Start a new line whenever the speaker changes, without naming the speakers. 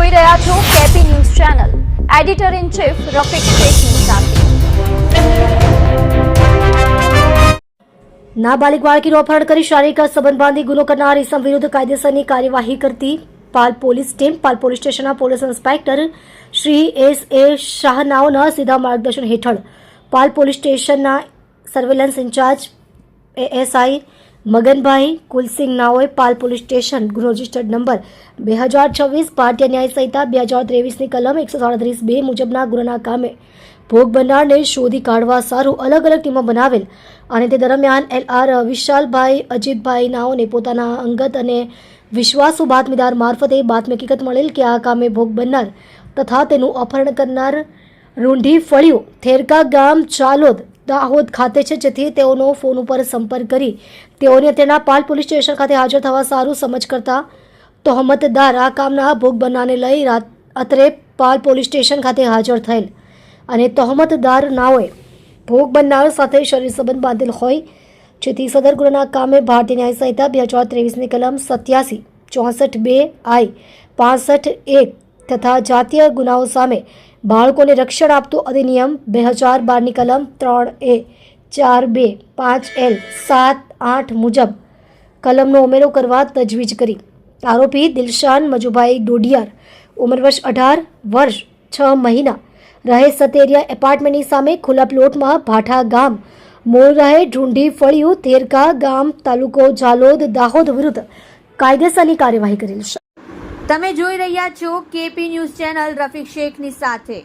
જોઈ રહ્યા છો KP news channel. Editor in chief Rafiq શેખની સાથે.
નાબાલિગ બાળકીનું અપહરણ કરી શારીરિક સંબંધ બાંધી ગુનો કરનાર ઇસમ વિરુદ્ધ કાયદેસરની કાર્યવાહી કરતી પાલ પોલીસ ટીમ પાલ પોલીસ સ્ટેશનના પોલીસ ઇન્સ્પેક્ટર શ્રી S.A. શાહનાઓના સીધા માર્ગદર્શન હેઠળ પાલ પોલીસ સ્ટેશનના સર્વેલન્સ ઇન્ચાર્જ ASI મગનભાઈ કુલસિંહ નાઓએ પાલ પોલીસ સ્ટેશન ગુનો રજિસ્ટર્ડ નંબર 2026 ભારતીય ન્યાય સંહિતા 2023ની કલમ 137(2) મુજબના ગુનાના કામે ભોગ બનનારને શોધી કાઢવા સારું અલગ અલગ ટીમો બનાવેલ અને તે દરમિયાન LR વિશાલભાઈ અજીતભાઈ નાઓને પોતાના અંગત અને વિશ્વાસુ બાતમીદાર મારફતે બાતમી હકીકત મળેલ કે આ કામે ભોગ બનનાર તથા તેનું અપહરણ કરનાર રૂંઢી ફળિયું થેરકા ગામ ચાલોદ દાહોદ ખાતે છે, જેથી તેઓનો ફોન ઉપર સંપર્ક કરી તેઓને તેના પાલ પોલીસ સ્ટેશન ખાતે હાજર થવા સારું સમજ કરતા તહોમતદાર આ કામના ભોગ બનનારને લઈ રાત્રે પાલ પોલીસ સ્ટેશન ખાતે હાજર થયેલ અને તહોમતદાર નાઓએ ભોગ બનનાર સાથે શરીર સંબંધ બાંધેલ હોય, જેથી સદર ગુનાના કામે ભારતીય ન્યાય સંહિતા 2023ની કલમ 87, 64(2) I, 65(1) તથા જાતીય ગુનાઓ સામે બાળકોને રક્ષણ આપતું અધિનિયમ 2012ની કલમ 3A, 4(2), 5L, 7, 8 મુજબ કલમનો ઉમેરો કરવા તજવીજ કરી આરોપી દિલશાન મજુભાઈ ડોડિયાર ઉંમર વર્ષ 18 વર્ષ 6 મહિના રહે સતેરિયા એપાર્ટમેન્ટની સામે ખુલ્લા પ્લોટમાં ભાઠા ગામ મૂળ રહે ઢૂંઢી ફળિયું થેરકા ગામ તાલુકો ઝાલોદ દાહોદ વિરુદ્ધ કાયદેસરની કાર્યવાહી કરેલ છે.
તમે જોઈ રહ્યા છો કેપી ન્યૂઝ ચેનલ રફીક શેખની સાથે.